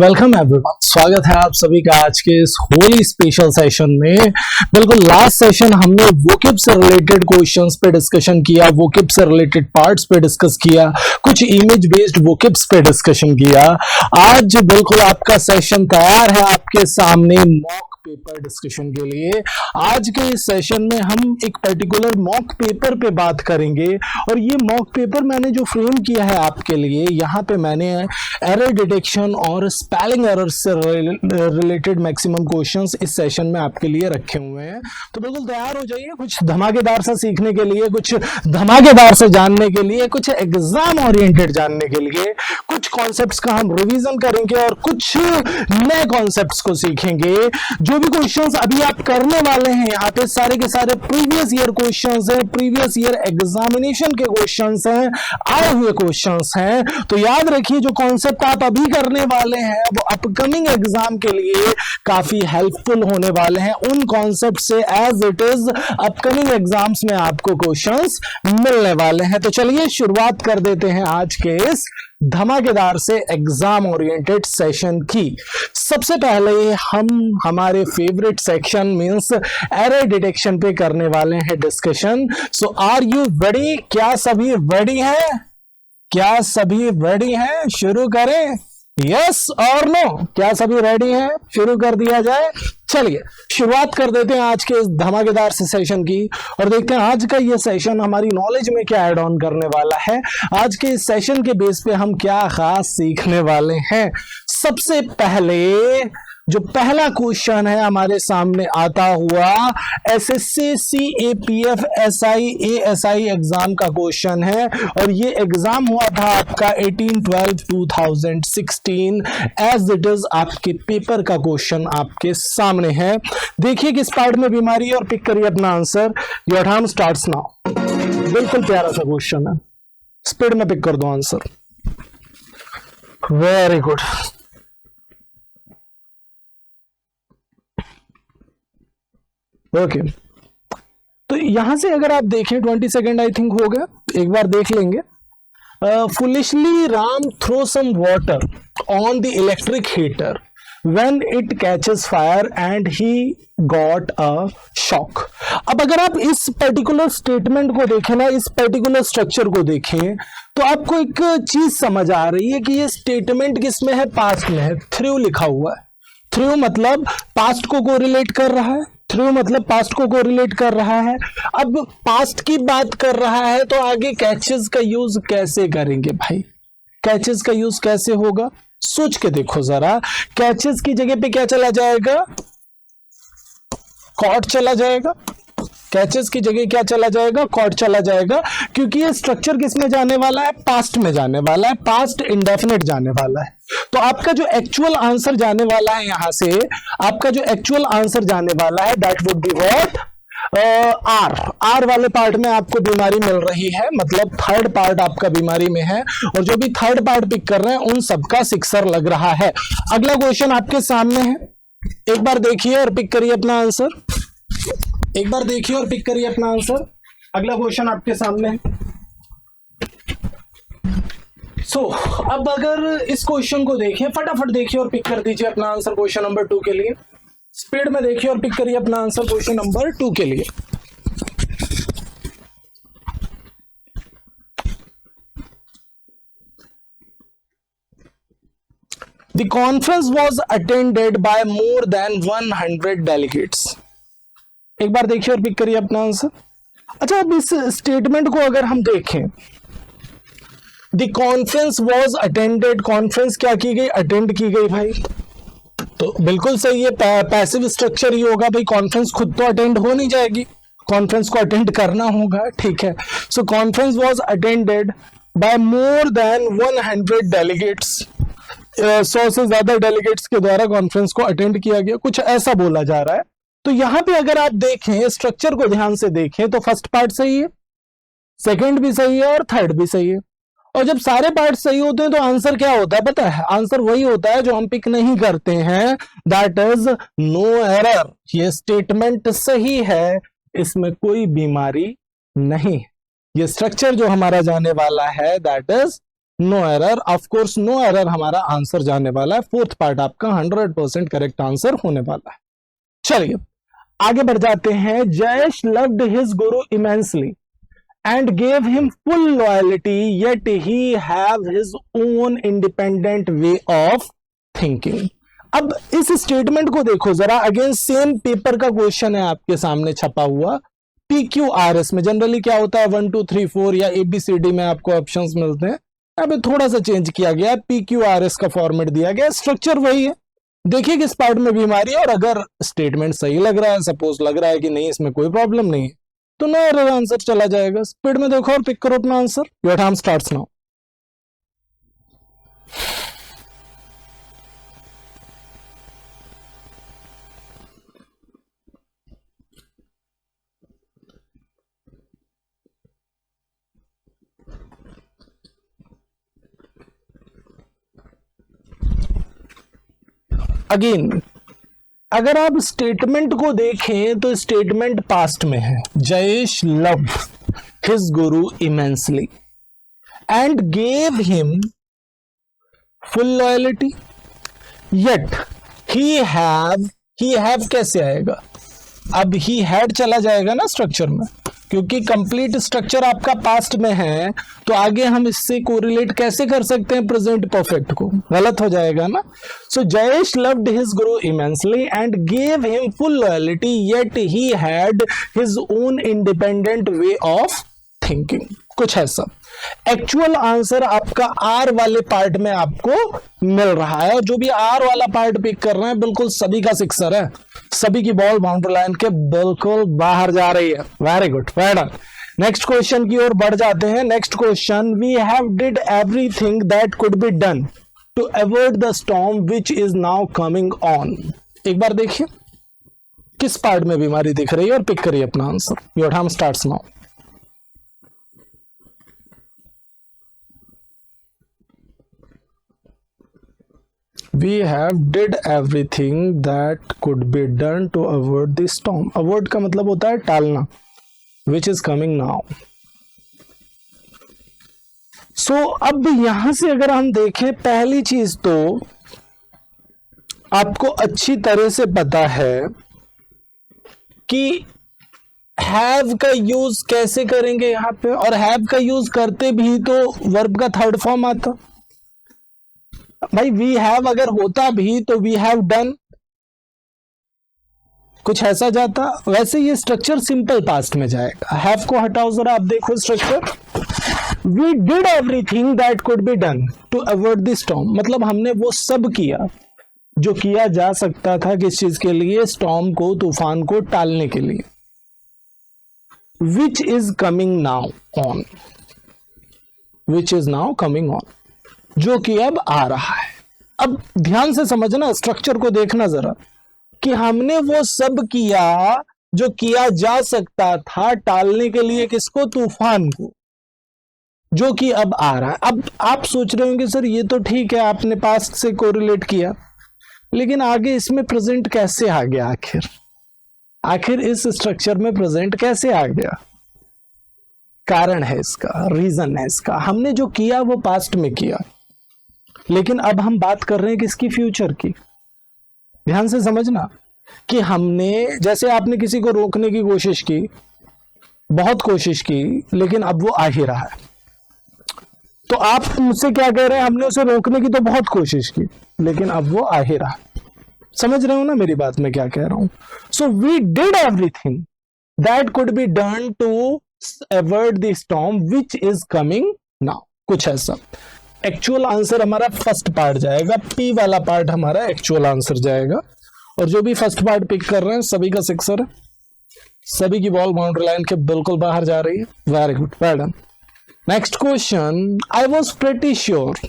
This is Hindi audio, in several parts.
वेलकम एवरीवन, स्वागत है आप सभी का आज के इस होली स्पेशल सेशन में। बिल्कुल लास्ट सेशन हमने वोकेब से रिलेटेड क्वेश्चंस पे डिस्कशन किया, वोकेब से रिलेटेड पार्ट्स पे डिस्कस किया, कुछ इमेज बेस्ड वोकेब्स पे डिस्कशन किया। आज बिल्कुल आपका सेशन तैयार है आपके सामने मॉक पेपर डिस्कशन के लिए। आज के इस सेशन में हम एक पर्टिकुलर मॉक पेपर पे बात करेंगे और ये मॉक पेपर मैंने जो फ्रेम किया है आपके लिए, यहाँ पे मैंने एरर डिटेक्शन और स्पेलिंग एरर से रिलेटेड मैक्सिमम क्वेश्चंस इस सेशन में आपके लिए रखे हुए हैं। तो बिल्कुल तैयार हो जाइए कुछ धमाकेदार सा सीखने के लिए, कुछ धमाकेदार से जानने के लिए, कुछ एग्जाम ओरिएंटेड जानने के लिए। कुछ कॉन्सेप्ट्स का हम रिवीजन करेंगे और कुछ नए कॉन्सेप्ट्स को सीखेंगे। जो भी क्वेश्चंस अभी आप करने वाले हैं यहाँ पे सारे के सारे प्रीवियस ईयर क्वेश्चंस हैं, प्रीवियस ईयर एग्जामिनेशन के क्वेश्चंस हैं, आए हुए क्वेश्चंस हैं। तो याद रखिए जो कॉन्सेप्ट आप अभी करने वाले हैं वो अपकमिंग एग्जाम के लिए काफी हेल्पफुल होने वाले हैं। उन कॉन्सेप्ट से as it is upcoming exams में आपको क्वेश्चंस मिलने वाले हैं। तो चलिए शुरुआत कर देते हैं आज के इस धमाकेदार से एग्जाम ओरिएंटेड सेशन की। सबसे पहले हम हमारे favourite section means error detection पे करने वाले हैं discussion. So are you ready? क्या सभी रेडी हैं? क्या सभी रेडी हैं? शुरू करें? यस और नो? क्या सभी रेडी हैं? शुरू कर दिया जाए। चलिए शुरुआत कर देते हैं आज के इस धमाकेदार से सेशन की और देखते हैं आज का ये सेशन हमारी नॉलेज में क्या ऐड ऑन करने वाला है। आज के इस सेशन के बेस पे हम क्या खास सीखने वाले हैं। सबसे पहले जो पहला क्वेश्चन है हमारे सामने आता हुआ SSC CAPF SI ASI exam का क्वेश्चन है और ये एग्जाम हुआ था आपका 18/12/2016 एज इट इज आपके पेपर का क्वेश्चन आपके सामने है। देखिए किस पार्ट में बीमारी है और पिक करिए अपना answer. Your time starts now. बिल्कुल प्यारा सा क्वेश्चन है, स्पीड में पिक कर दो आंसर। Very good. ओके तो यहां से अगर आप देखें 20 सेकेंड आई थिंक हो गया, एक बार देख लेंगे। Foolishly Ram throw some water on the electric heater when it catches fire and he got a shock। अब अगर आप इस पर्टिकुलर स्टेटमेंट को देखें ना, इस पर्टिकुलर स्ट्रक्चर को देखें तो आपको एक चीज समझ आ रही है कि ये स्टेटमेंट किसमें है? पास्ट में है। थ्रू लिखा हुआ है। थ्रू मतलब पास्ट को कोरिलेट कर रहा है। थ्रू मतलब पास्ट को कोरिलेट कर रहा है। अब पास्ट की बात कर रहा है तो आगे कैचेस का यूज कैसे करेंगे भाई? कैचेस का यूज कैसे होगा? सोच के देखो जरा। कैचेस की जगह पे क्या चला जाएगा? कॉट चला जाएगा। कैचेस की जगह क्या चला जाएगा? कॉट चला जाएगा, क्योंकि ये स्ट्रक्चर किस में जाने वाला है? पास्ट में जाने वाला है, पास्ट इंडेफिनिट जाने वाला है। तो आपका जो एक्चुअल आंसर जाने वाला है यहां से, आपका जो एक्चुअल आंसर जाने वाला है that would be what? R वाले पार्ट में आपको बीमारी मिल रही है, मतलब थर्ड पार्ट आपका बीमारी में है और जो भी थर्ड पार्ट पिक कर रहे हैं उन सबका सिक्सर लग रहा है। अगला क्वेश्चन आपके सामने है, एक बार देखिए और पिक करिए अपना आंसर। एक बार देखिए और पिक करिए अपना आंसर। अगला क्वेश्चन आपके सामने है। अब अगर इस क्वेश्चन को देखें, फटाफट देखिए और पिक कर दीजिए अपना आंसर क्वेश्चन नंबर 2 के लिए। स्पीड में देखिए और पिक करिए अपना आंसर क्वेश्चन नंबर 2 के लिए। The conference was attended by more than 100 delegates। एक बार देखिए और पिक करिए अपना आंसर। अच्छा, अब इस स्टेटमेंट को अगर हम देखें, The conference was attended, conference क्या की गई? अटेंड की गई भाई। तो बिल्कुल सही है, पैसिव स्ट्रक्चर ही होगा भाई। कॉन्फ्रेंस खुद तो अटेंड हो नहीं जाएगी, कॉन्फ्रेंस को अटेंड करना होगा, ठीक है। So conference was attended by more than 100 delegates. 100 से ज्यादा डेलीगेट्स के द्वारा कॉन्फ्रेंस को अटेंड किया गया, कुछ ऐसा बोला जा रहा है। तो यहां पे अगर आप देखें, स्ट्रक्चर को ध्यान से देखें तो फर्स्ट पार्ट सही है, सेकेंड भी सही है और थर्ड भी सही है। और जब सारे पार्ट सही होते हैं तो आंसर क्या होता है पता है? आंसर वही होता है जो हम पिक नहीं करते हैं, दैट इज नो एरर। ये स्टेटमेंट सही है, इसमें कोई बीमारी नहीं। ये स्ट्रक्चर जो हमारा जाने वाला है that is no error, of course no error हमारा आंसर जाने वाला है। फोर्थ पार्ट आपका 100% करेक्ट आंसर होने वाला है। चलिए आगे बढ़ जाते हैं। Jayesh loved his Guru immensely and gave him full loyalty, yet he have his own independent way of thinking. अब इस स्टेटमेंट को देखो जरा, अगेन सेम पेपर का क्वेश्चन है आपके सामने छपा हुआ। PQRS में जनरली क्या होता है 1 2 3 4 या ABCD में आपको ऑप्शंस मिलते हैं, अब थोड़ा सा चेंज किया गया, PQRS का फॉर्मेट दिया गया, स्ट्रक्चर वही है। देखिए किस पार्ट में बीमारी है, और अगर स्टेटमेंट सही लग रहा है, सपोज लग रहा है कि नहीं इसमें कोई प्रॉब्लम नहीं है, तो नो एरर आंसर चला जाएगा। स्पीड में देखो और पिक करो अपना answer. Your time starts now. Again अगर आप स्टेटमेंट को देखें तो स्टेटमेंट पास्ट में है। Jayesh love his Guru immensely and gave him full loyalty, yet he have कैसे आएगा, अब ही हैड चला जाएगा ना स्ट्रक्चर में, क्योंकि कंप्लीट स्ट्रक्चर आपका पास्ट में है, तो आगे हम इससे कोरिलेट कैसे कर सकते हैं प्रेजेंट परफेक्ट को, गलत हो जाएगा ना। सो Jayesh loved his Guru immensely and gave him full loyalty, yet he had his own independent way of thinking, कुछ ऐसा। एक्चुअल आंसर आपका आर वाले पार्ट में आपको मिल रहा है, और जो भी आर वाला पार्ट पिक कर रहे हैं बिल्कुल सभी का सिक्सर है, सभी की बॉल बाउंड्री लाइन के बिल्कुल बाहर जा रही है। Very good, well done. Next question की ओर बढ़ जाते हैं। Next question, we have did everything that could be done to avoid the storm which is now coming on. एक बार देखिए किस पार्ट में बीमारी दिख रही है और पिक करिए अपना answer. Your time starts now. We have did everything that could be done to avoid the storm. Avoid का मतलब होता है टालना, which is coming now. So अब यहां से अगर हम देखें, पहली चीज तो आपको अच्छी तरह से पता है कि हैव का यूज कैसे करेंगे यहां पे, और हैव का यूज करते भी तो वर्ब का थर्ड फॉर्म आता। भाई वी हैव अगर होता भी तो वी हैव डन, कुछ ऐसा जाता। वैसे ये स्ट्रक्चर सिंपल पास्ट में जाएगा। हैव को हटाओ जरा, आप देखो structure, we did everything that could be done to avoid the storm, मतलब हमने वो सब किया जो किया जा सकता था, किस चीज के लिए, स्टॉर्म को, तूफान को टालने के लिए। विच is coming now on, which is now coming on, जो कि अब आ रहा है। अब ध्यान से समझना, स्ट्रक्चर को देखना जरा, कि हमने वो सब किया जो किया जा सकता था टालने के लिए, किसको, तूफान को, जो कि अब आ रहा है। अब आप सोच रहे होंगे सर ये तो ठीक है, आपने पास्ट से कोरिलेट किया, लेकिन आगे इसमें प्रेजेंट कैसे आ गया, आखिर इस स्ट्रक्चर में प्रेजेंट कैसे आ गया। कारण है इसका, रीजन है इसका। हमने जो किया वो पास्ट में किया, लेकिन अब हम बात कर रहे हैं किसकी, फ्यूचर की। ध्यान से समझना कि हमने, जैसे आपने किसी को रोकने की कोशिश की, बहुत कोशिश की, लेकिन अब वो आ ही रहा है, तो आप मुझसे क्या कह रहे हैं, हमने उसे रोकने की तो बहुत कोशिश की, लेकिन अब वो आ ही रहा। समझ रहे हो ना मेरी बात में क्या कह रहा हूं। So we did everything that could be done to avoid the storm which is coming now, कुछ ऐसा। एक्चुअल आंसर हमारा फर्स्ट पार्ट जाएगा, पी वाला पार्ट हमारा एक्चुअल आंसर जाएगा, और जो भी फर्स्ट पार्ट पिक कर रहे हैं सभी का सिक्सर है, सभी की बॉल बाउंड्री लाइन के बिल्कुल बाहर जा रही है। Very good, well done. Next question, I was pretty sure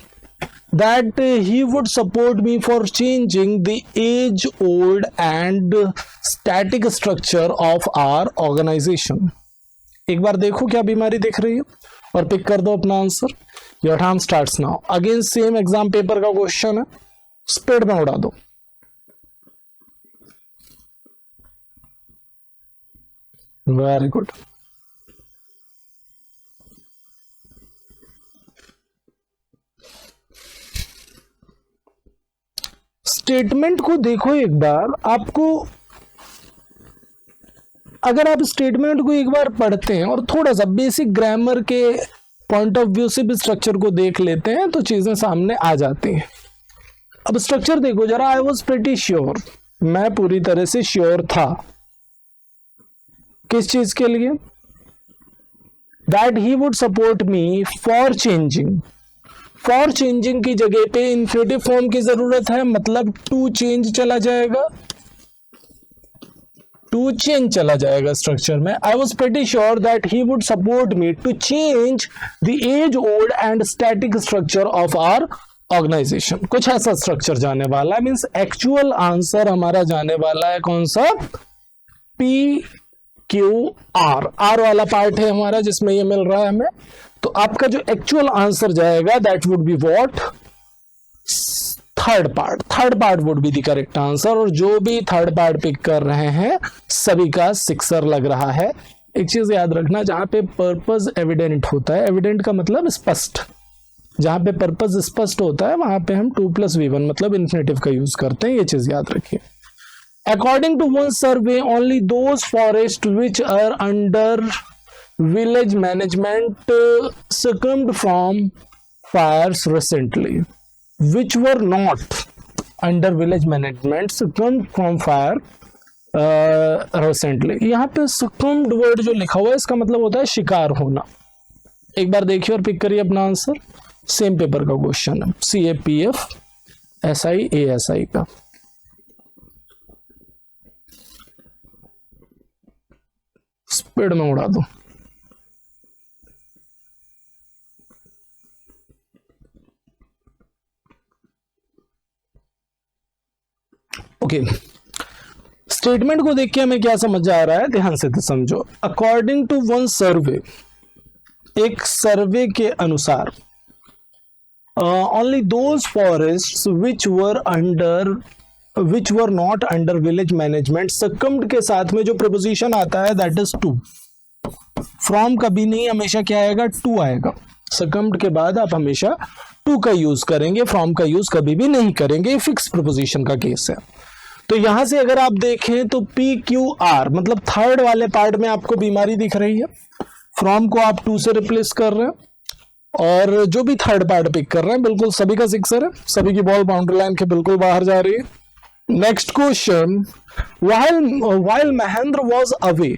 that he would support me for changing the age old and static structure of our organization. एक बार देखो क्या बीमारी दिख रही है और पिक कर दो अपना answer. Your time starts now. Again same exam paper का क्वेश्चन है, स्पीड में उड़ा दो। Very good. स्टेटमेंट को देखो एक बार, आपको अगर आप स्टेटमेंट को एक बार पढ़ते हैं और थोड़ा सा बेसिक ग्रामर के पॉइंट ऑफ व्यू से भी स्ट्रक्चर को देख लेते हैं तो चीजें सामने आ जाती हैं। अब स्ट्रक्चर देखो जरा, आई वॉज प्रिटी श्योर, मैं पूरी तरह से श्योर था, किस चीज के लिए, that he would support me for changing. For changing की जगह पे इन्फिनेटिव फॉर्म की जरूरत है, मतलब टू चेंज चला जाएगा, टू चेंज चला जाएगा स्ट्रक्चर में। I was pretty sure that he would support me to change the age old and static structure of our organisation. कुछ ऐसा स्ट्रक्चर जाने वाला है, मीन्स एक्चुअल आंसर हमारा जाने वाला है कौन सा, पी क्यू आर, आर वाला पार्ट है हमारा जिसमें ये मिल रहा है हमें। तो आपका जो एक्चुअल आंसर जाएगा that would be what, third part. Third part would be the correct answer, और जो भी थर्ड पार्ट पिक कर रहे हैं सभी का सिक्सर लग रहा है। एक चीज याद रखना, जहां पे पर्पस एविडेंट होता है, एविडेंट का मतलब स्पष्ट, जहां पे पर्पस स्पष्ट होता है वहां पे हम 2+V1 मतलब इन्फिनेटिव का यूज करते हैं, ये चीज याद रखिए। According to one survey only those forest which are under village management succumbed from fires recently, which were not under village management succumbed from fire recently। यहाँ पे succumbed वर्ड जो लिखा हुआ है इसका मतलब होता है शिकार होना। एक बार देखिए और पिक करिए अपना आंसर, सेम पेपर का क्वेश्चन है, CAPF SI ASI का। स्पीड में उड़ा दो। ओके, स्टेटमेंट को देख के हमें क्या समझ आ रहा है, ध्यान से तो समझो। अकॉर्डिंग टू वन सर्वे, एक सर्वे के अनुसार, only those forest which were not under village management, succumbed के साथ में जो प्रपोजिशन आता है दैट इज टू। फ्रॉम कभी नहीं, हमेशा क्या आएगा, टू आएगा। सक्कम्ड के बाद आप हमेशा टू का यूज करेंगे, फ्रॉम का यूज कभी भी नहीं करेंगे, फिक्स प्रपोजिशन का केस है। तो यहां से अगर आप देखें तो PQR मतलब थर्ड वाले पार्ट में आपको बीमारी दिख रही है, फ्रॉम को आप टू से रिप्लेस कर रहे हैं और जो भी थर्ड पार्ट पिक कर रहे हैं बिल्कुल सभी का सिक्सर है, सभी की बॉल बाउंड्री लाइन के बिल्कुल बाहर जा रही है। Next question, while Mahendra was away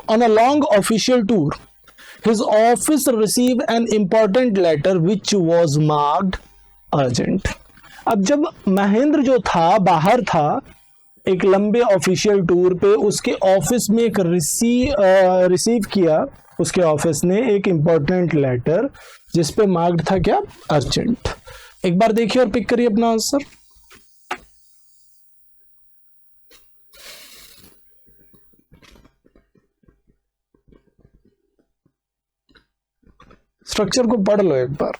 on a long official tour, his office received an important letter which was marked urgent। अब जब महेंद्र जो था बाहर था एक लंबे ऑफिशियल टूर पे, उसके ऑफिस में एक रिसीव किया, उसके ऑफिस ने एक इंपॉर्टेंट लेटर जिस पे मार्क्ड था क्या, अर्जेंट। एक बार देखिए और पिक करिए अपना आंसर। स्ट्रक्चर को पढ़ लो एक बार,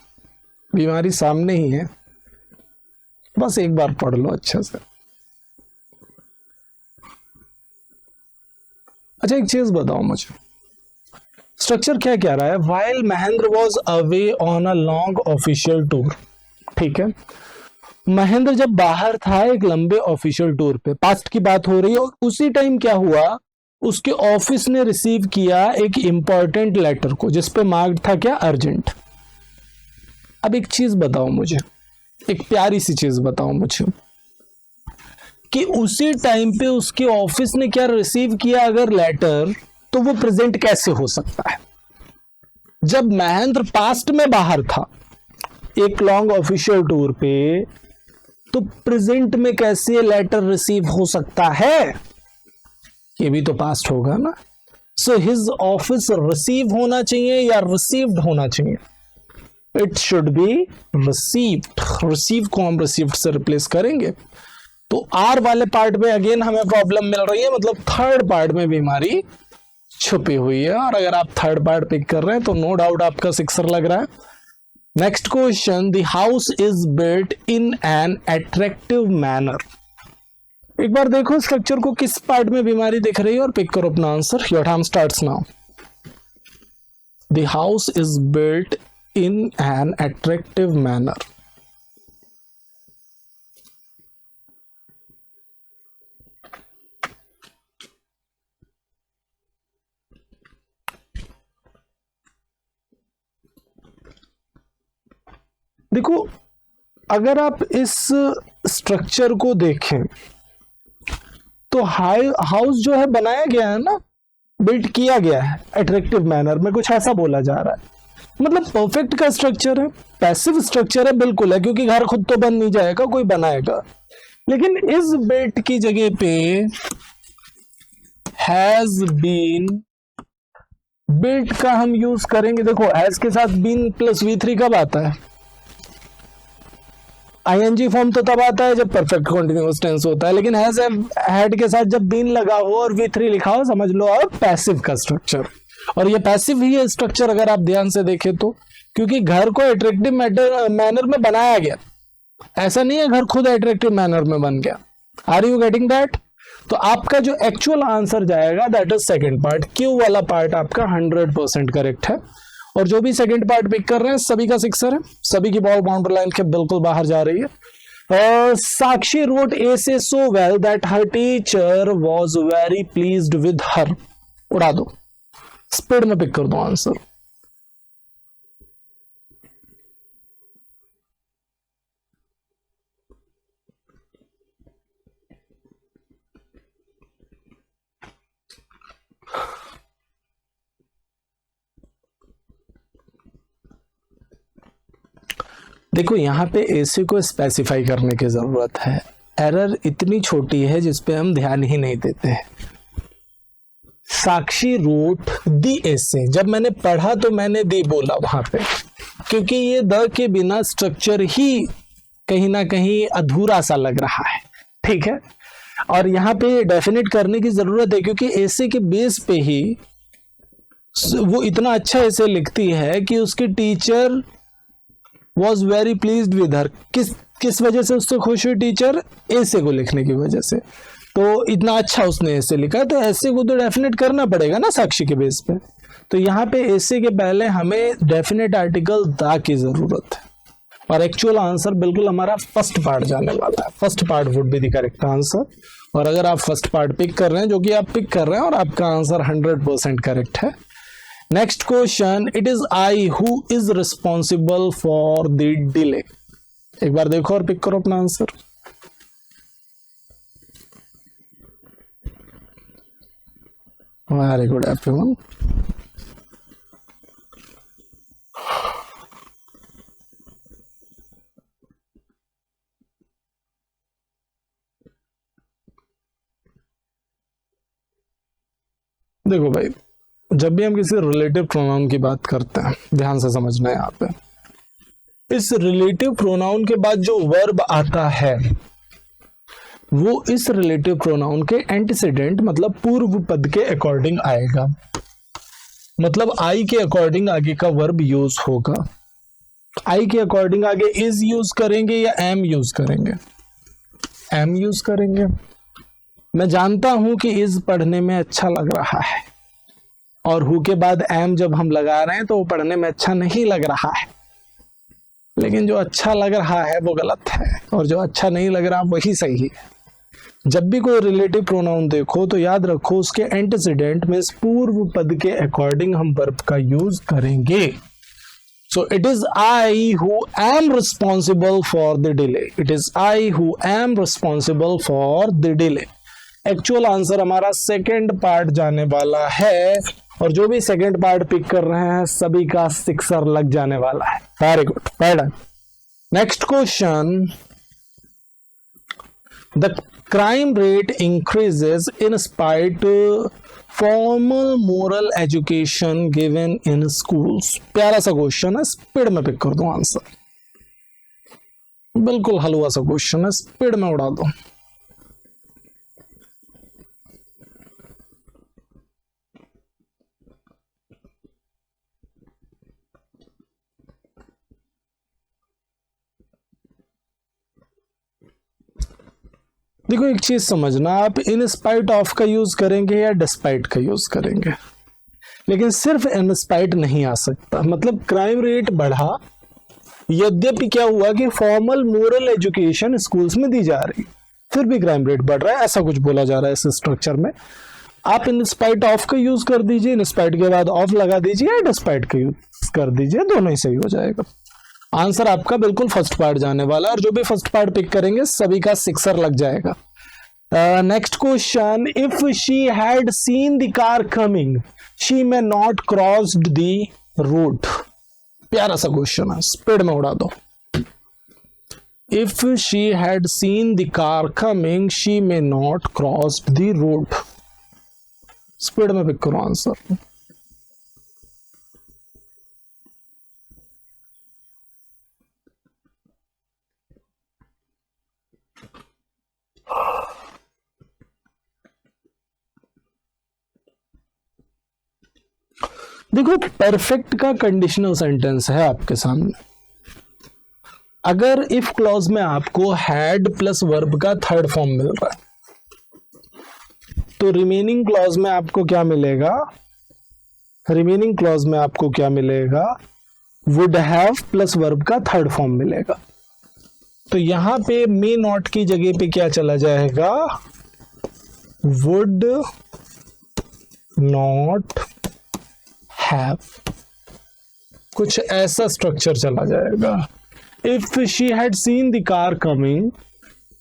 बीमारी सामने ही है, बस एक बार पढ़ लो अच्छे से। अच्छा एक चीज बताओ मुझे, स्ट्रक्चर क्या कह रहा है, while Mahendra was away on a long official tour, ठीक है, महेंद्र जब बाहर था एक लंबे ऑफिशियल टूर पे, पास्ट की बात हो रही है, और उसी टाइम क्या हुआ, उसके ऑफिस ने रिसीव किया एक इंपॉर्टेंट लेटर को जिस पे मार्क्ड था क्या, अर्जेंट। अब एक चीज बताओ मुझे, एक प्यारी सी चीज बताओ मुझे कि उसी टाइम पे उसके ऑफिस ने क्या रिसीव किया अगर लेटर, तो वो प्रेजेंट कैसे हो सकता है। जब महेंद्र पास्ट में बाहर था एक लॉन्ग ऑफिशियल टूर पे, तो प्रेजेंट में कैसे लेटर रिसीव हो सकता है, ये भी तो पास्ट होगा ना। सो हिज ऑफिस रिसीव होना चाहिए या रिसीव्ड होना चाहिए, it should be received. Receive को हम रिसीव्ड से रिप्लेस करेंगे। तो आर वाले पार्ट में अगेन हमें प्रॉब्लम मिल रही है, मतलब थर्ड पार्ट में बीमारी छुपी हुई है, और अगर आप थर्ड पार्ट पिक कर रहे हैं तो नो डाउट आपका सिक्सर लग रहा है। Next question, the house is built in an attractive manner. एक बार देखो स्ट्रक्चर को किस पार्ट में बीमारी दिख रही है और पिक करो अपना answer. Your time starts now. The house is built in an attractive manner। देखो अगर आप इस स्ट्रक्चर को देखें तो हाउस जो है बनाया गया है ना, बिल्ड किया गया है अट्रैक्टिव मैनर में, कुछ ऐसा बोला जा रहा है। मतलब परफेक्ट का स्ट्रक्चर है, पैसिव स्ट्रक्चर है, बिल्कुल है, क्योंकि घर खुद तो बन नहीं जाएगा, कोई बनाएगा। लेकिन इस बिल्ट की जगह पे हैज बीन, बिल्ट का हम यूज करेंगे। देखो हैज के साथ बीन प्लस V3 कब आता है? आईएनजी फॉर्म तो तब आता है जब परफेक्ट कॉन्टिन्यूअस टेंस होता है, लेकिन हैज हैड के साथ जब बीन लगा हो और V3 लिखा हो, समझ लो आप पैसिव का स्ट्रक्चर। और ये पैसिव ही है स्ट्रक्चर अगर आप ध्यान से देखें तो, क्योंकि घर को अट्रैक्टिव मैनर में बनाया गया, ऐसा नहीं है घर खुद अट्रैक्टिव मैनर में बन गया। Are you getting that? तो आपका जो एक्चुअल आंसर जाएगा that is second part, Q वाला पार्ट आपका 100% करेक्ट है। और जो भी सेकंड पार्ट पिक कर रहे हैं सभी का सिक्सर है, सभी की बॉल बाउंड्री लाइन के बिल्कुल बाहर जा रही है। Sakshi wrote essay so well that her teacher was very pleased with her. उड़ा दो, स्पीड में पिक कर दो आंसर। देखो यहां पे एसी को स्पेसिफाई करने की जरूरत है। एरर इतनी छोटी है जिसपे हम ध्यान ही नहीं देते हैं। साक्षी रोट दी एसे, जब मैंने पढ़ा तो मैंने दी बोला वहां पे, क्योंकि ये द के बिना स्ट्रक्चर ही कहीं ना कहीं अधूरा सा लग रहा है, ठीक है। और यहाँ पे डेफिनेट करने की जरूरत है, क्योंकि एसे के बेस पे ही वो इतना अच्छा ऐसे लिखती है कि उसकी teacher was very pleased with हर। किस वजह से उससे खुश हुई टीचर? ऐसे को लिखने की वजह से। तो इतना अच्छा उसने ऐसे लिखा, तो ऐसे को तो डेफिनेट करना पड़ेगा ना साक्षी के बेस पे। तो यहाँ पे ऐसे के पहले हमें डेफिनेट आर्टिकल दा की जरूरत है, और एक्चुअल आंसर बिल्कुल हमारा फर्स्ट पार्ट जाने वाला है। First part would be the correct answer. और अगर आप फर्स्ट पार्ट पिक कर रहे हैं, जो कि आप पिक कर रहे हैं, और आपका आंसर 100% करेक्ट है। Next question, it is I who is responsible for the delay. एक बार देखो और पिक करो अपना आंसर। Very good everyone. देखो भाई, जब भी हम किसी रिलेटिव प्रोनाउन की बात करते हैं, ध्यान से समझना है यहाँ पे, इस रिलेटिव प्रोनाउन के बाद जो वर्ब आता है वो इस रिलेटिव प्रोनाउन के एंटीसीडेंट मतलब पूर्व पद के अकॉर्डिंग आएगा। मतलब आई के अकॉर्डिंग आगे का वर्ब यूज होगा। आई के अकॉर्डिंग आगे इज यूज करेंगे या एम यूज करेंगे? एम यूज करेंगे। मैं जानता हूं कि इज पढ़ने में अच्छा लग रहा है, और हु के बाद एम जब हम लगा रहे हैं तो वो पढ़ने में अच्छा नहीं लग रहा है, लेकिन जो अच्छा लग रहा है वो गलत है, और जो अच्छा नहीं लग रहा वही सही है। जब भी कोई रिलेटिव प्रोनाउन देखो तो याद रखो उसके एंटीसीडेंट में पूर्व पद के अकॉर्डिंग हम वर्ब का यूज करेंगे। So it is I who am responsible for the delay. It is I who am responsible for the delay. Actual answer हमारा सेकेंड पार्ट जाने वाला है, और जो भी सेकेंड पार्ट पिक कर रहे हैं सभी का सिक्सर लग जाने वाला है। Very good, well done. Next question, the crime rate increases in spite formal moral education given in schools. प्यारा सा क्वेश्चन है, स्पीड में पिक कर दो आंसर। बिल्कुल हलवा सा क्वेश्चन है, स्पीड में उड़ा दो। देखो एक चीज समझना, आप इन स्पाइट ऑफ का यूज करेंगे या डिस्पाइट का यूज करेंगे, लेकिन सिर्फ इन स्पाइट नहीं आ सकता। मतलब क्राइम रेट बढ़ा, यद्यपि क्या हुआ कि फॉर्मल मोरल एजुकेशन स्कूल्स में दी जा रही, फिर भी क्राइम रेट बढ़ रहा है, ऐसा कुछ बोला जा रहा है इस स्ट्रक्चर में। आप इन स्पाइट ऑफ का यूज कर दीजिए, इन स्पाइट के बाद ऑफ लगा दीजिए, या डिस्पाइट का यूज कर दीजिए, दोनों ही सही हो जाएगा। आंसर आपका बिल्कुल फर्स्ट पार्ट जाने वाला है और जो भी फर्स्ट पार्ट पिक करेंगे सभी का 6 लग जाएगा। Next question, if she had seen the car coming she may not crossed the road. प्यारा सा क्वेश्चन है, स्पीड में उड़ा दो। If she had seen the car coming she may not crossed the road. Speed में पिक करो आंसर। देखो परफेक्ट का कंडीशनल सेंटेंस है आपके सामने। अगर इफ क्लॉज में आपको हैड प्लस वर्ब का थर्ड फॉर्म मिल रहा है तो रिमेनिंग क्लॉज में आपको क्या मिलेगा? रिमेनिंग क्लॉज में आपको क्या मिलेगा? वुड हैव प्लस वर्ब का थर्ड फॉर्म मिलेगा। तो यहां पे मे नॉट की जगह पे क्या चला जाएगा? वुड नॉट हैव, कुछ ऐसा स्ट्रक्चर चला जाएगा। If she had seen the car coming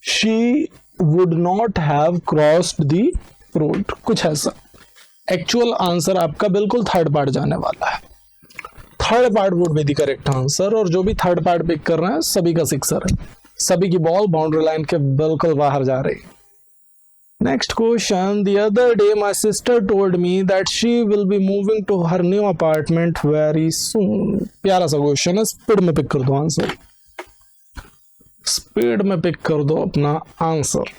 she would not have crossed the road, कुछ ऐसा। एक्चुअल आंसर आपका बिल्कुल थर्ड पार्ट जाने वाला है। Third part would be the correct answer और जो भी थर्ड पार्ट पिक कर रहे हैं सभी का 6 है। सभी की बॉल बाउंड्री लाइन के बिल्कुल बाहर जा रही है। Next question, the other day my sister told me that she will be moving to her new apartment very soon. प्यारा सा क्वेश्चन है, स्पीड में पिक कर दो आंसर। स्पीड में पिक कर दो अपना आंसर।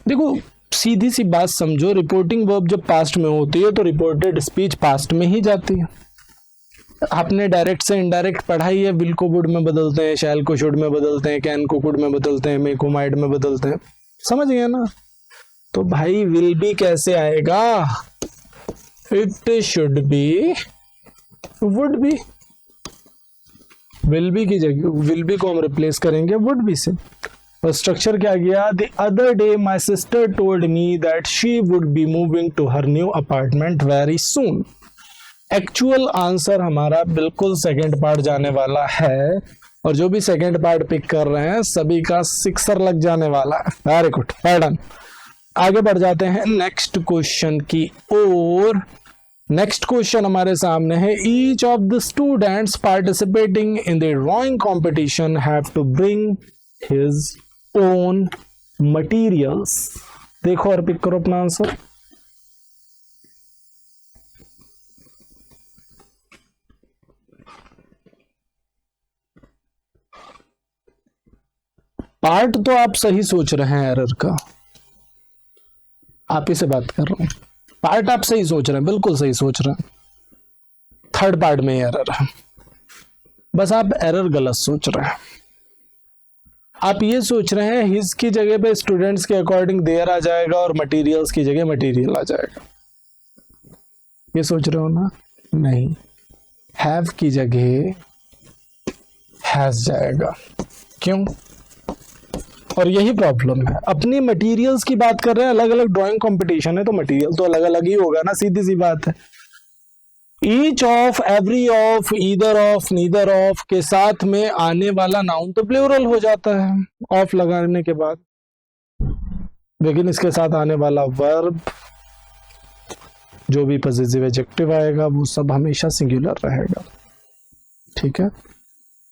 देखो सीधी सी बात समझो, रिपोर्टिंग वर्ब जब पास्ट में होती है तो रिपोर्टेड स्पीच पास्ट में ही जाती है। आपने डायरेक्ट से इनडायरेक्ट पढ़ाई है, विल को वुड में बदलते हैं, शैल को शुड में बदलते हैं, कैन को कुड में बदलते हैं, मे को माइड में बदलते हैं, समझ गए ना? तो भाई विल बी कैसे आएगा? It should be would be. Will be की जगह विल बी को हम रिप्लेस करेंगे वुड बी से। और स्ट्रक्चर क्या गया? The other day my sister told me that she would be moving to her new apartment very soon. Actual answer हमारा बिल्कुल सेकंड पार्ट जाने वाला है और जो भी सेकंड पार्ट पिक कर रहे हैं सभी का 6 लग जाने वाला है। Very good, done. आगे बढ़ जाते हैं नेक्स्ट क्वेश्चन की ओर। नेक्स्ट क्वेश्चन हमारे सामने है, each of the students participating in the drawing competition have to bring his own materials. देखो और पिक करो अपना आंसर। पार्ट तो आप सही सोच रहे हैं एरर का, आप ही से बात कर रहा हूं। पार्ट आप सही सोच रहे हैं, बिल्कुल सही सोच रहे हैं। थर्ड पार्ट में एरर है, बस आप एरर गलत सोच रहे हैं। आप ये सोच रहे हैं हिज की जगह पे स्टूडेंट्स के अकॉर्डिंग देयर आ जाएगा और मटेरियल्स की जगह मटेरियल आ जाएगा, ये सोच रहे हो ना? नहीं, हैव की जगह हैज जाएगा। क्यों? और यही प्रॉब्लम है। अपनी मटेरियल्स की बात कर रहे हैं, अलग अलग ड्राइंग कंपटीशन है तो मटेरियल तो अलग अलग ही होगा ना, सीधी सी बात है। Each of, every of, either of, neither of के साथ में आने वाला नाउन तो प्लूरल हो जाता है ऑफ लगाने के बाद, लेकिन इसके साथ आने वाला वर्ब जो भी पॉजिटिव एडजेक्टिव आएगा वो सब हमेशा सिंगुलर रहेगा। ठीक है।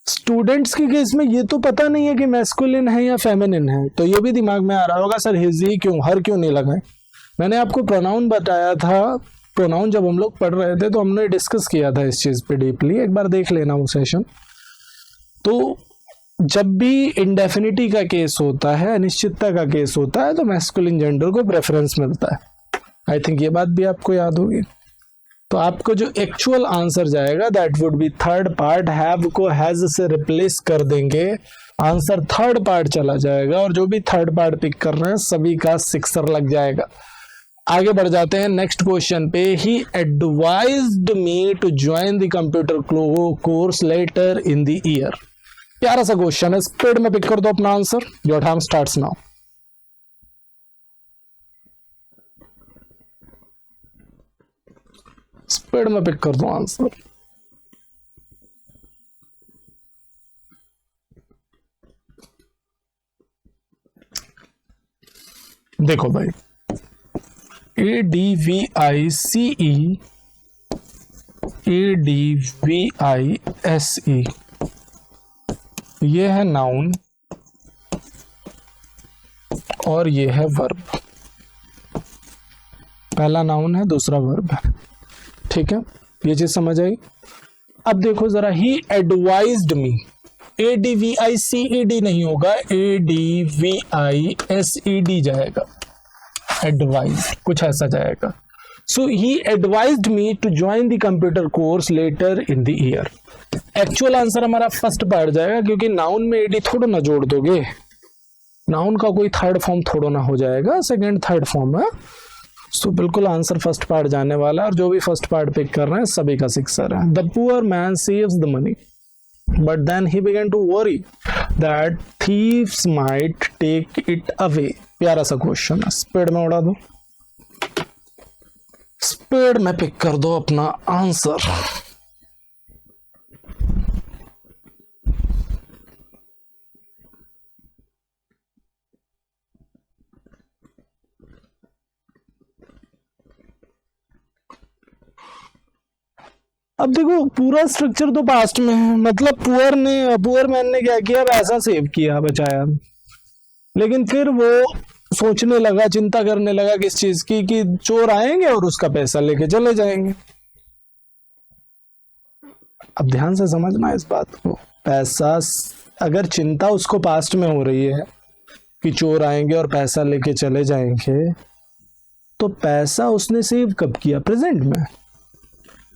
स्टूडेंट्स के केस में ये तो पता नहीं है कि मैस्कुलिन है या फेमिनिन है, तो ये भी दिमाग में आ रहा होगा सर हिज ही क्यों, हर क्यों नहीं लगाए। मैंने आपको प्रोनाउन बताया था, प्रोनाउन जब हम लोग पढ़ रहे थे तो हमने डिस्कस किया था इस चीज पे डीपली, एक बार देख लेना वो सेशन। तो जब भी इंडेफिनिटी का केस होता है, अनिश्चितता का केस होता है, तो मैस्कुलिन जेंडर को प्रेफरेंस मिलता है। आई थिंक ये बात भी आपको याद होगी। तो आपको जो एक्चुअल आंसर जाएगा that would B third part. Have को हैज से रिप्लेस कर देंगे, आंसर थर्ड पार्ट चला जाएगा और जो भी थर्ड पार्ट पिक कर रहे हैं सभी का 6 लग जाएगा। आगे बढ़ जाते हैं नेक्स्ट क्वेश्चन पे। He advised me to join the computer course later in the year. प्यारा सा क्वेश्चन है, स्पीड में पिक कर दो अपना answer. Your time starts now. Speed में पिक कर दो आंसर। देखो भाई, ADVICE ADVISE ये है नाउन और ये है वर्ब। पहला नाउन है, दूसरा वर्ब है, ठीक है, ये चीज समझ आई। अब देखो जरा, ही एडवाइज्ड मी, ADVICED नहीं होगा, ADVISED जाएगा, एडवाइज कुछ ऐसा जाएगा। So he advised me to join the computer course later in the year. Actual answer हमारा फर्स्ट पार्ट जाएगा, क्योंकि नाउन में एडी थोड़ा ना जोड़ दोगे, नाउन का कोई थर्ड फॉर्म थोड़ा ना हो जाएगा, सेकंड थर्ड फॉर्म है। सो बिल्कुल आंसर फर्स्ट पार्ट जाने वाला है, और जो भी फर्स्ट पार्ट पिक कर रहे हैं सभी का सिक्सर है। The poor man saves the money but then he began to worry that thieves might take it away. प्यारा सा क्वेश्चन है, स्पीड में उड़ा दो, स्पीड में पिक कर दो अपना आंसर। अब देखो, पूरा स्ट्रक्चर तो पास्ट में है, मतलब पुअर मैन ने क्या किया, पैसा सेव किया, बचाया, लेकिन फिर वो सोचने लगा, चिंता करने लगा किस चीज की, कि चोर आएंगे और उसका पैसा लेके चले जाएंगे। अब ध्यान से समझना इस बात को, पैसा, अगर चिंता उसको पास्ट में हो रही है कि चोर आएंगे और पैसा लेके चले जाएंगे, तो पैसा उसने सेव कब किया, प्रेजेंट में।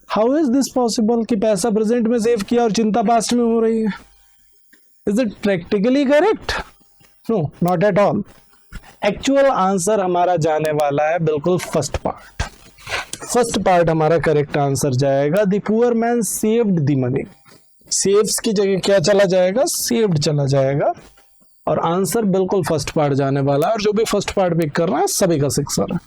हाउ इज दिस पॉसिबल कि पैसा प्रेजेंट में सेव किया और चिंता पास्ट में हो रही है? Is it practically correct? No, not at all. Actual answer हमारा जाने वाला है बिल्कुल फर्स्ट पार्ट। फर्स्ट पार्ट हमारा करेक्ट आंसर जाएगा, the poor man saved the money. Saves की जगह क्या चला जाएगा, सेव्ड चला जाएगा, और आंसर बिल्कुल फर्स्ट पार्ट जाने वाला है, और जो भी फर्स्ट पार्ट पिक कर रहा है सभी का सिक्सर है।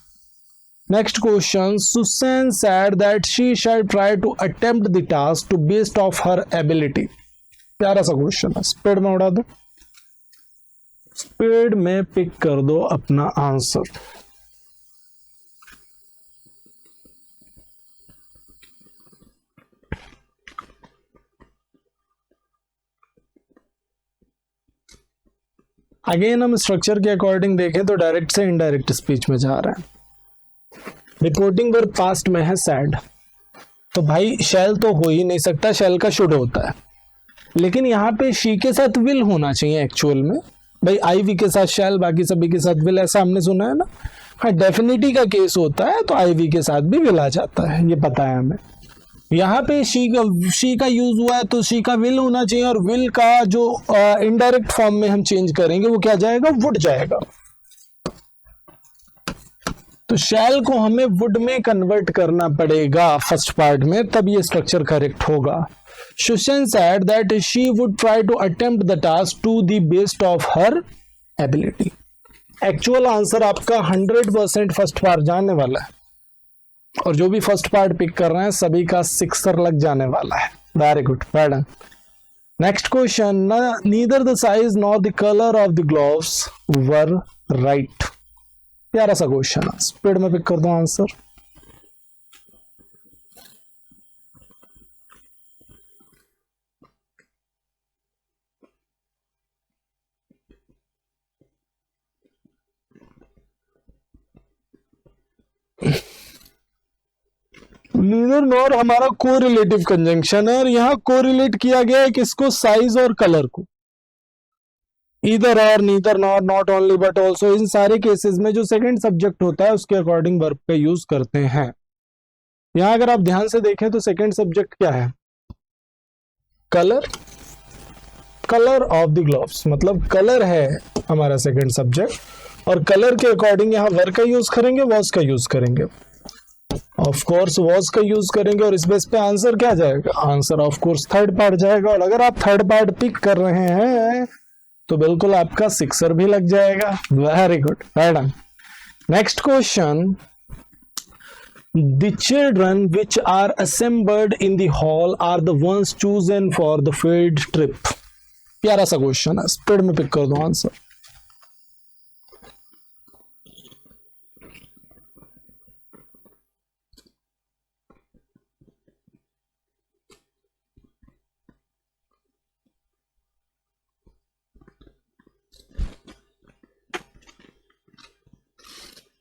Next question, Susan said that she shall try to attempt the task to best of her ability। प्यारा सा क्वेश्चन है, स्पीड में उड़ा दो, स्पीड में पिक कर दो अपना आंसर। अगेन हम स्ट्रक्चर के अकॉर्डिंग देखें तो डायरेक्ट से इनडायरेक्ट स्पीच में जा रहे हैं। रिपोर्टिंग वर्ब पास्ट में है सैड, तो भाई शैल तो हो ही नहीं सकता, शैल का शुड होता है, लेकिन यहाँ पे शी के साथ विल होना चाहिए एक्चुअल में। भाई आई वी के साथ शैल, बाकी सभी के साथ विल, ऐसा हमने सुना है ना। हाँ, डेफिनिटी का केस होता है तो आई वी के साथ भी विल आ जाता है, ये पता है हमें। यहाँ पे शी का यूज हुआ है तो शी का विल होना चाहिए, और विल का जो इनडायरेक्ट फॉर्म में हम चेंज करेंगे वो क्या जाएगा, वुड जाएगा। तो शैल को हमें वुड में कन्वर्ट करना पड़ेगा फर्स्ट पार्ट में, तब ये स्ट्रक्चर करेक्ट होगा। Susan said that she would try to attempt the task to the best of her ability। Actual answer आपका 100% फर्स्ट पार्ट जाने वाला है, और जो भी फर्स्ट पार्ट पिक कर रहे हैं सभी का सिक्सर लग जाने वाला है। Very good, well done. Next question, neither the size nor the colour of the gloves were right. प्यारा सा क्वेश्चन है, स्पीड में पिक कर दो आंसर। नीदर नॉर हमारा कोरिलेटिव कंजंक्शन है, और यहां कोरिलेट किया गया है किसको, साइज और कलर को। Either or, neither nor, not only but also, इन सारे केसेस में जो सेकंड सब्जेक्ट होता है उसके अकॉर्डिंग वर्ब का यूज करते हैं। यहां अगर आप ध्यान से देखें तो सेकंड सब्जेक्ट क्या है, colour, colour of the gloves, मतलब कलर है हमारा सेकंड सब्जेक्ट, और कलर के अकॉर्डिंग यहां वर्ब का यूज करेंगे, वॉज का यूज करेंगे। ऑफ कोर्स वॉज का यूज करेंगे और इस बेस पे आंसर क्या जाएगा, answer of course third part जाएगा। और अगर आप थर्ड पार्ट पिक कर रहे हैं तो बिल्कुल आपका सिक्सर भी लग जाएगा। Very good, madam. Next question, the children which are assembled in the hall are the ones chosen for the field trip. प्यारा सा क्वेश्चन है, स्पीड में पिक कर दो आंसर।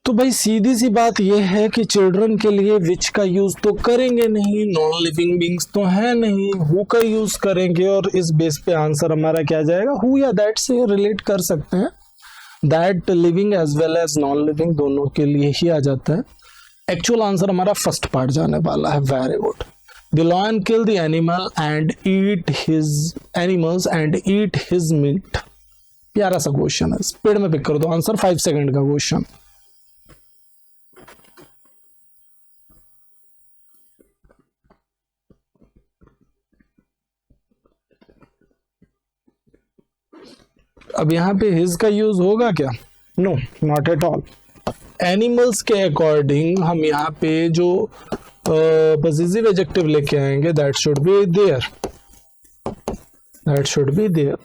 तो भाई सीधी सी बात यह है कि चिल्ड्रन के लिए विच का यूज तो करेंगे नहीं, नॉन लिविंग बींग्स तो है नहीं, हु का यूज करेंगे। और इस बेस पे आंसर हमारा क्या जाएगा, हु या दैट से रिलेट कर सकते हैं। That living as well as non living दोनों के लिए ही आ जाता है। एक्चुअल आंसर हमारा फर्स्ट पार्ट जाने वाला है। Very good. The lion kill the animal and eat his animals and eat his meat. प्यारा सा क्वेश्चन है, स्पीड में पिक कर दो आंसर। 5 सेकंड का क्वेश्चन। अब यहाँ पे हिज का यूज होगा क्या, no not at all. Animals के अकॉर्डिंग हम यहाँ पे जो पॉजिटिव एडजेक्टिव लेके आएंगे, that should be there, that should be there.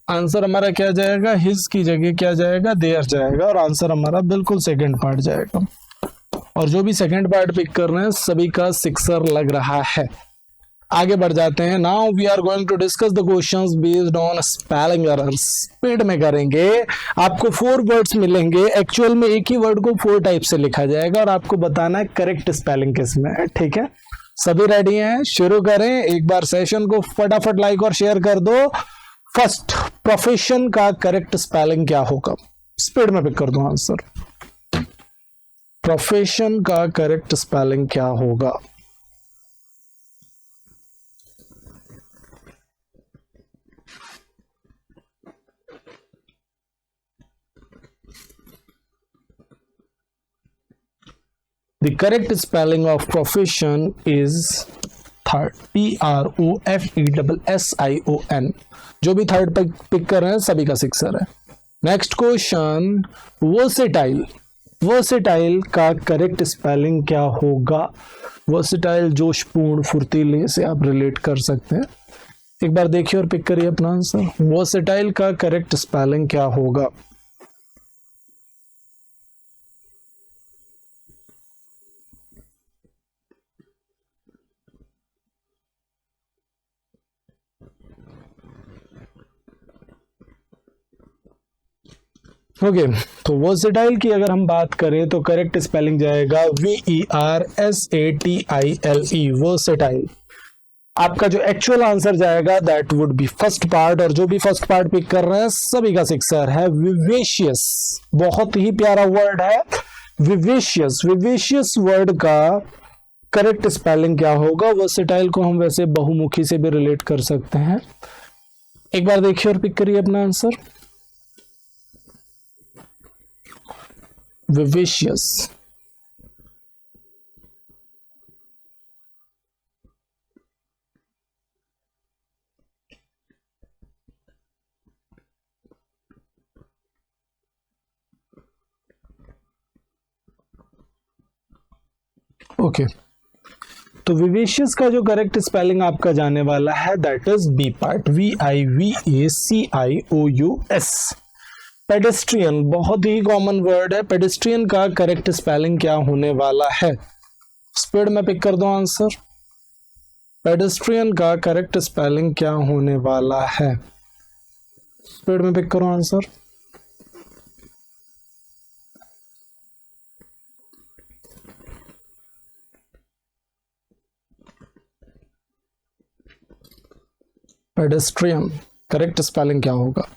Answer हमारा क्या जाएगा, हिज की जगह क्या जाएगा, देयर जाएगा। और आंसर हमारा बिल्कुल सेकंड पार्ट जाएगा। और जो भी सेकंड पार्ट पिक कर रहे हैं सभी का सिक्सर लग रहा है। आगे बढ़ जाते हैं। Now we are going to discuss the questions based on spelling errors. Speed में करेंगे। आपको 4 वर्ड्स मिलेंगे। एक्चुअल में एक ही वर्ड को 4 टाइप से लिखा जाएगा और आपको बताना है करेक्ट स्पेलिंग किसमें है। ठीक है, सभी रेडी हैं, शुरू करें। एक बार सेशन को फटाफट लाइक और शेयर कर दो। फर्स्ट, प्रोफेशन का करेक्ट स्पेलिंग क्या होगा, स्पीड में पिक कर दो आंसर। प्रोफेशन का करेक्ट स्पेलिंग क्या होगा। The correct spelling of profession is third, PROFESSION। जो भी थर्ड पिक कर रहे हैं सभी का सिक्सर है। Next question, versatile. वर्सेटाइल का करेक्ट स्पेलिंग क्या होगा। वर्सेटाइल जोशपूर्ण, फुर्तीले से आप रिलेट कर सकते हैं। एक बार देखिए और पिक करिए अपना आंसर। वर्सेटाइल का करेक्ट स्पेलिंग क्या होगा। ओके तो वर्सेटाइल की अगर हम बात करें तो करेक्ट स्पेलिंग जाएगा VERSATILE, वर्सेटाइल। आपका जो एक्चुअल आंसर जाएगा that would B first part. और जो भी फर्स्ट पार्ट पिक कर रहे हैं सभी का सिक्सर है। विवेशियस, बहुत ही प्यारा वर्ड है विवेशियस। विवेशियस वर्ड का करेक्ट स्पेलिंग क्या होगा। वर्सेटाइल को हम वैसे बहुमुखी से भी रिलेट कर सकते हैं। एक बार देखिए और पिक करिए अपना आंसर। विवेशियस। ओके तो विवेशियस का जो करेक्ट स्पेलिंग आपका जाने वाला है that is B part, VIVACIOUS। Pedestrian बहुत ही कॉमन वर्ड है। पेडेस्ट्रियन का करेक्ट स्पेलिंग क्या होने वाला है, स्पीड में पिक कर दो आंसर। पेडेस्ट्रियन का करेक्ट स्पेलिंग क्या होने वाला है, स्पीड में पिक करो आंसर। पेडेस्ट्रियन करेक्ट स्पेलिंग क्या होगा।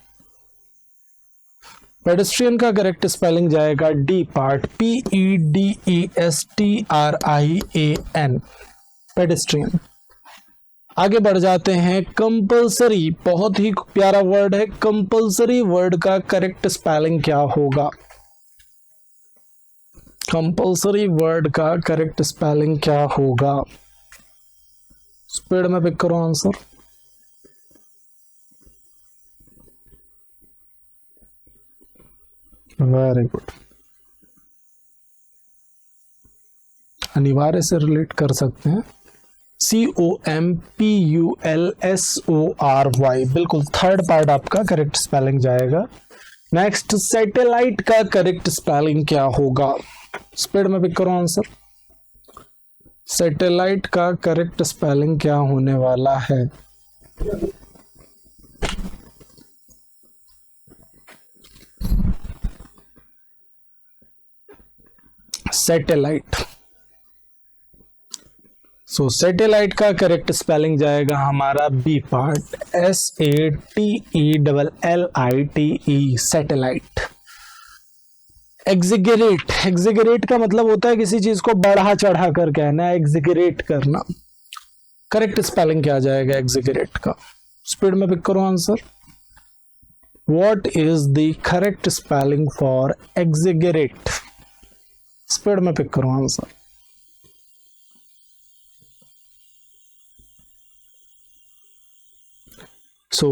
पेडेस्ट्रियन का करेक्ट स्पेलिंग जाएगा डी पार्ट, PEDESTRIAN, पेडेस्ट्रियन। आगे बढ़ जाते हैं। कंपल्सरी, बहुत ही प्यारा वर्ड है। कंपल्सरी वर्ड का करेक्ट स्पेलिंग क्या होगा। कंपल्सरी वर्ड का करेक्ट स्पेलिंग क्या होगा? स्पीड में पिक करो आंसर। Very good. अनिवार्य से रिलेट कर सकते हैं। COMPULSORY, बिल्कुल थर्ड पार्ट आपका करेक्ट स्पेलिंग जाएगा। नेक्स्ट, सैटेलाइट का करेक्ट स्पेलिंग क्या होगा? स्पीड में पिक करो आंसर। सैटेलाइट का करेक्ट स्पेलिंग क्या होने वाला है? सैटेलाइट। सो सैटेलाइट का करेक्ट स्पेलिंग जाएगा हमारा बी पार्ट, SATELLITE, सैटेलाइट। एग्जिगरेट, एग्जिगरेट का मतलब होता है किसी चीज को बढ़ा चढ़ा कर कहना, एग्जिगरेट करना। करेक्ट स्पेलिंग क्या जाएगा एग्जिगरेट का? स्पीड में पिक करो answer. What is the correct spelling for exaggerate? Speed में पिक करो answer. So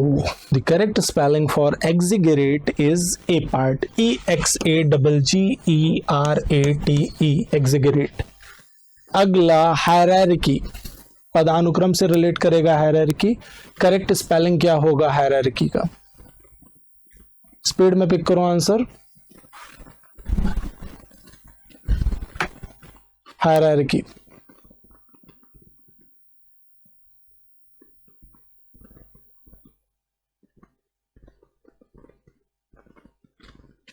the correct spelling for exaggerate is A part, EXAGGERATE, exaggerate। अगला हायरार्की, पदानुक्रम से रिलेट करेगा हायरार्की। करेक्ट स्पेलिंग क्या होगा हायरार्की का? स्पीड में पिक करो answer. Hierarchy,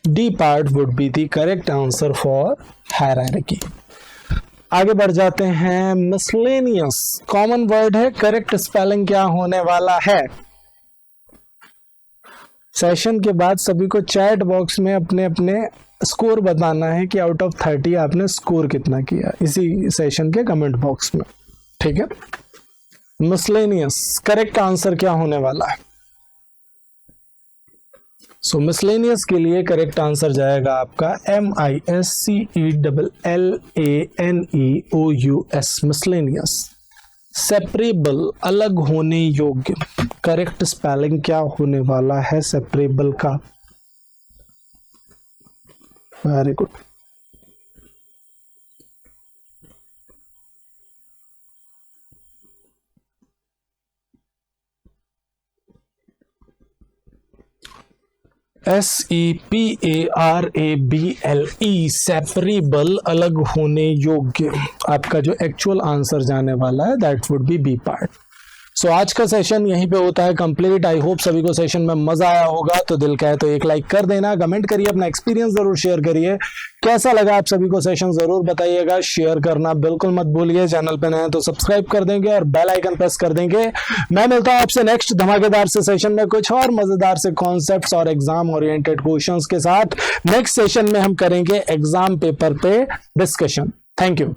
D part would be the correct answer for hierarchy। आगे बढ़ जाते हैं। मिसलेनियस कॉमन वर्ड है, करेक्ट स्पेलिंग क्या होने वाला है? सेशन के बाद सभी को चैट बॉक्स में अपने अपने स्कोर बताना है कि आउट ऑफ 30 आपने स्कोर कितना किया, इसी सेशन के कमेंट बॉक्स में, ठीक है। मिसलेनियस करेक्ट आंसर क्या होने वाला है? सो मिसलेनियस के लिए करेक्ट आंसर जाएगा आपका MISCELLANEOUS, मिसलेनियस। सेपरेबल अलग होने योग्य, करेक्ट स्पेलिंग क्या होने वाला है सेपरेबल का? Very good. SEPARABLE, सेपरेबल अलग होने योग्य। आपका जो एक्चुअल आंसर जाने वाला है that would be B part. So आज का सेशन यहीं पे होता है कंप्लीट। आई होप सभी को सेशन में मजा आया होगा। तो दिल का है तो एक लाइक कर देना, कमेंट करिए, अपना एक्सपीरियंस जरूर शेयर करिए। कैसा लगा आप सभी को सेशन जरूर बताइएगा, शेयर करना बिल्कुल मत भूलिए। चैनल पे नए हैं तो सब्सक्राइब कर देंगे और बेल आइकन प्रेस कर देंगे। मैं मिलता हूं आपसे नेक्स्ट धमाकेदार से सेशन में कुछ और मजेदार से कॉन्सेप्ट्स और एग्जाम ओरिएंटेड क्वेश्चंस के साथ। नेक्स्ट सेशन में हम करेंगे एग्जाम पेपर पे डिस्कशन। Thank you.